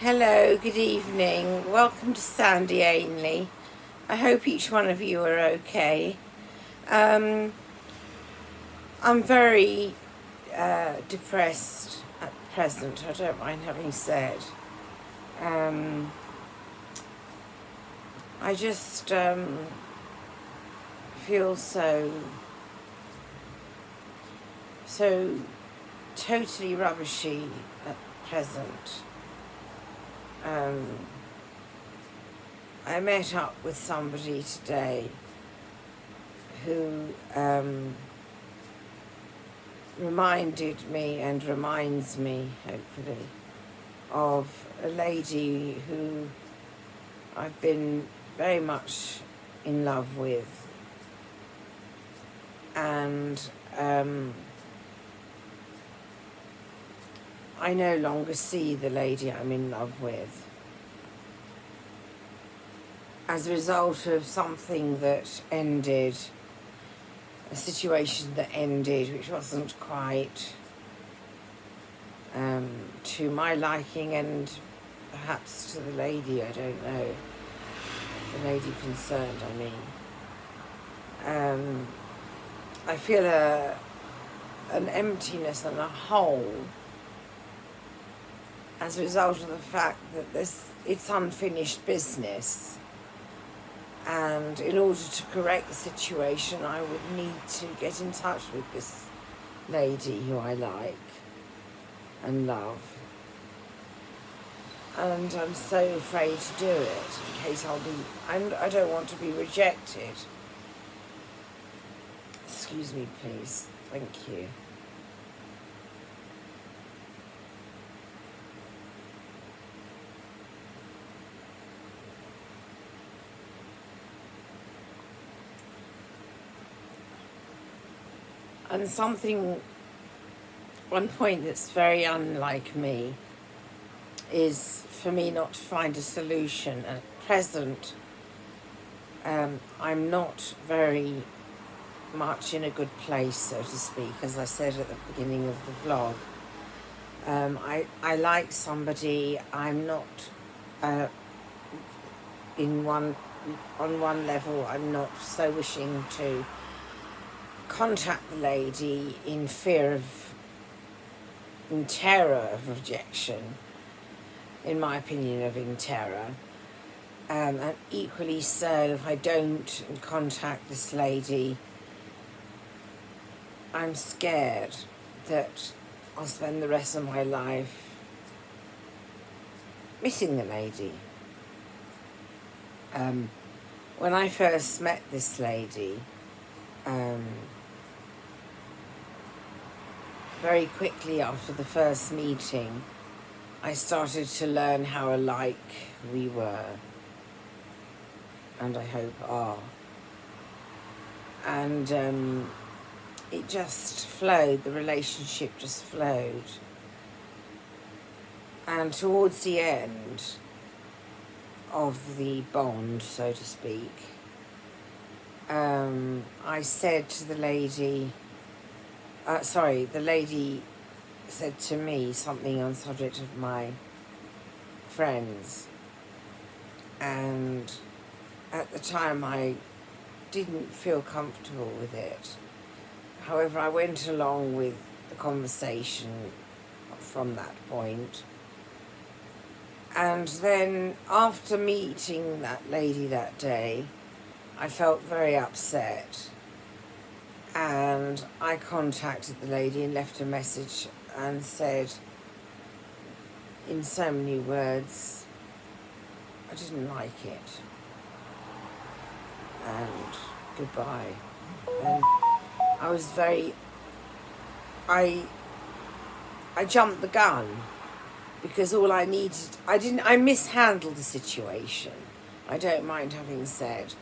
Hello, good evening. Welcome to Sandy Ainley. I hope each one of you are okay. I'm very depressed at present, I don't mind having said. I just feel so totally rubbishy at present. I met up with somebody today who reminded me and reminds me, hopefully, of a lady who I've been very much in love with. And I no longer see the lady I'm in love with as a result of something that ended, a situation that ended, which wasn't quite to my liking and perhaps to the lady, I don't know, the lady concerned, I mean. I feel an emptiness and a hole as a result of the fact that it's unfinished business. And in order to correct the situation, I would need to get in touch with this lady who I like and love. And I'm so afraid to do it in case I don't want to be rejected. Excuse me, please. Thank you. And one point that's very unlike me is for me not to find a solution. At present, I'm not very much in a good place, so to speak, as I said at the beginning of the vlog. I like somebody. I'm not on one level, I'm not so wishing to contact the lady in terror of rejection, in my opinion, in terror. And equally so, if I don't contact this lady, I'm scared that I'll spend the rest of my life missing the lady. When I first met this lady, very quickly after the first meeting, I started to learn how alike we were, and I hope are. And it just flowed, the relationship just flowed. And towards the end of the bond, so to speak, I said to the lady, the lady said to me something on the subject of my friends. And at the time I didn't feel comfortable with it. However, I went along with the conversation from that point. And then after meeting that lady that day, I felt very upset. And I contacted the lady and left a message and said, in so many words, I didn't like it. And goodbye. And I was I jumped the gun because all I needed, I mishandled the situation. I don't mind having said.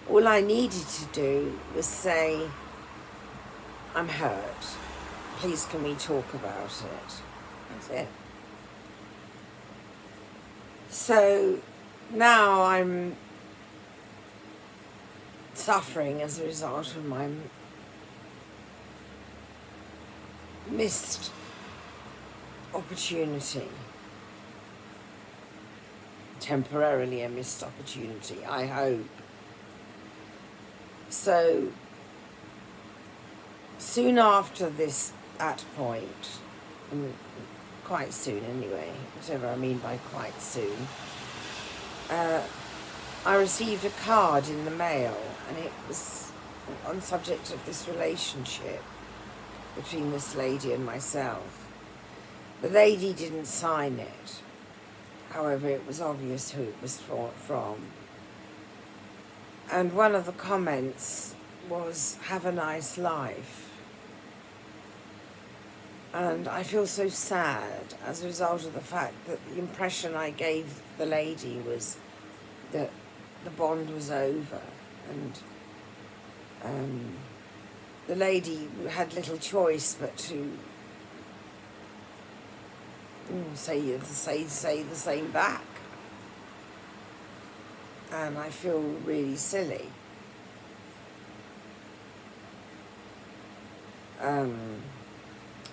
All I needed to do was say, I'm hurt. Please can we talk about it? That's it. So now I'm suffering as a result of my missed opportunity. temporarily a missed opportunity, I hope. So, soon after this, at point, quite soon anyway, whatever I mean by quite soon, I received a card in the mail, and it was on subject of this relationship between this lady and myself. The lady didn't sign it. However, it was obvious who it was from. And one of the comments was, "Have a nice life." And I feel so sad as a result of the fact that the impression I gave the lady was that the bond was over, and the lady had little choice but to say the same back. And I feel really silly.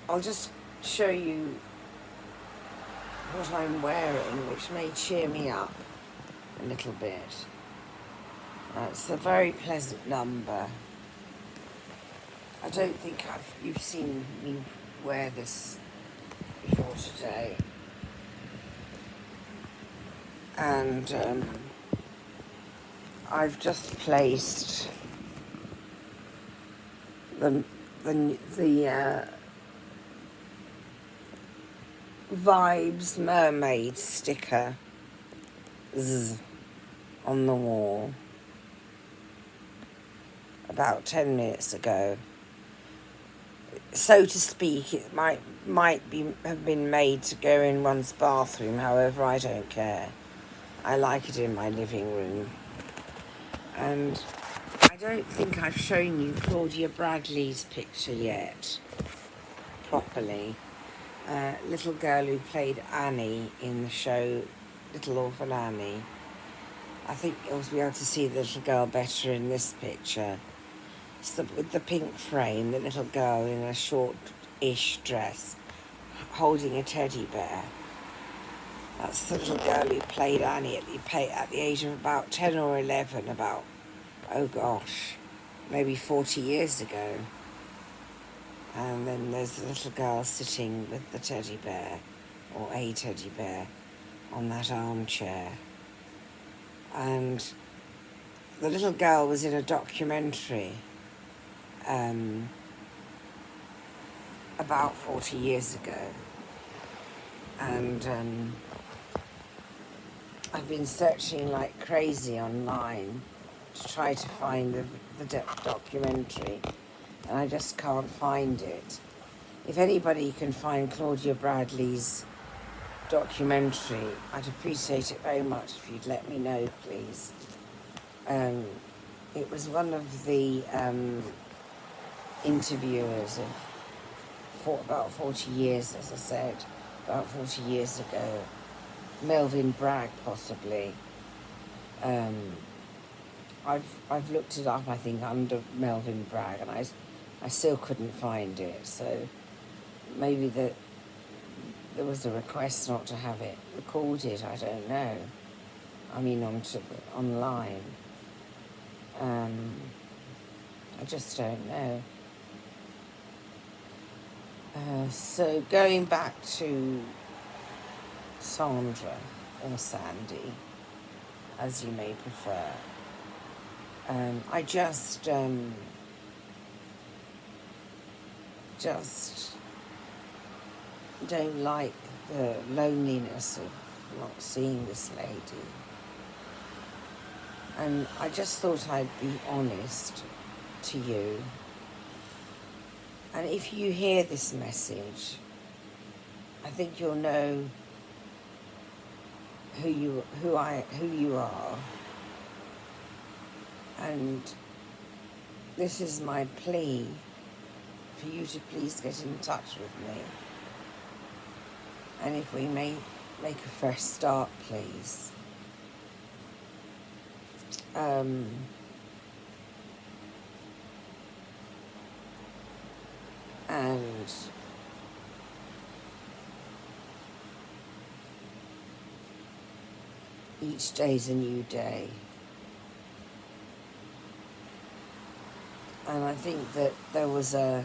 I'll just show you what I'm wearing, which may cheer me up a little bit. It's a very pleasant number. I don't think you've seen me wear this before today. And I've just placed the Vibes mermaid sticker on the wall about 10 minutes ago. So to speak, it might have been made to go in one's bathroom. However, I don't care. I like it in my living room. And I don't think I've shown you Claudia Bradley's picture yet properly. Little girl who played Annie in the show Little Orphan Annie. I think you'll be able to see the little girl better in this picture. It's with the pink frame, the little girl in a short-ish dress, holding a teddy bear. That's the little girl who played Annie at the age of about 10 or 11, oh gosh, maybe 40 years ago. And then there's the little girl sitting with the teddy bear, or a teddy bear, on that armchair. And the little girl was in a documentary about 40 years ago. And I've been searching like crazy online to try to find the documentary, and I just can't find it. If anybody can find Claudia Bradley's documentary, I'd appreciate it very much if you'd let me know, please. It was one of the interviewers for about 40 years, as I said, about 40 years ago. Melvyn Bragg, possibly. I've looked it up, I think, under Melvyn Bragg, and I still couldn't find it. So maybe there was a request not to have it recorded. I don't know. I mean, online. I just don't know. So going back to Sandra, or Sandy, as you may prefer. I just don't like the loneliness of not seeing this lady. And I just thought I'd be honest to you. And if you hear this message, I think you'll know who you are. And this is my plea for you to please get in touch with me. And if we may make a fresh start, please. And each day's a new day. And I think that there was a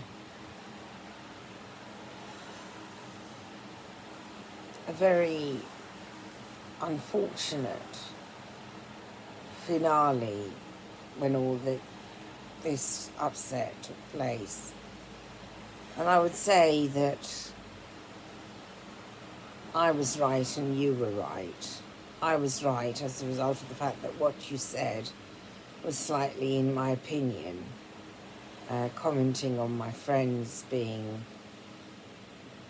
very unfortunate finale when all this upset took place. And I would say that I was right and you were right. I was right as a result of the fact that what you said was slightly, in my opinion, commenting on my friends being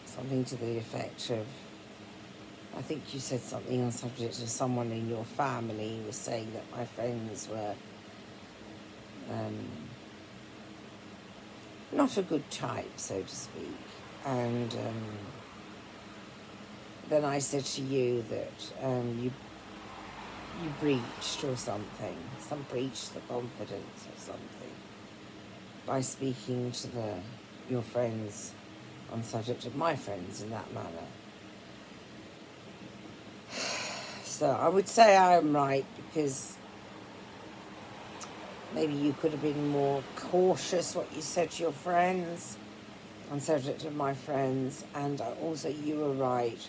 something to the effect of, I think you said something on the subject of someone in your family was saying that my friends were not a good type, so to speak. And then I said to you that you breached or something, breached the confidence or something by speaking to your friends on the subject of my friends in that manner. So I would say I'm right because maybe you could have been more cautious what you said to your friends on the subject of my friends, and also you were right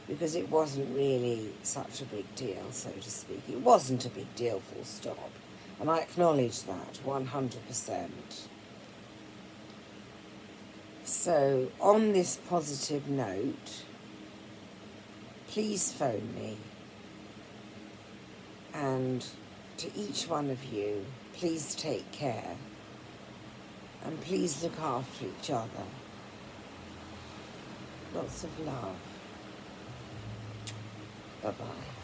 because it wasn't really such a big deal, so to speak. It wasn't a big deal, full stop. And I acknowledge that 100%. So, on this positive note, please phone me. And to each one of you, please take care. And please look after each other. Lots of love. Bye-bye.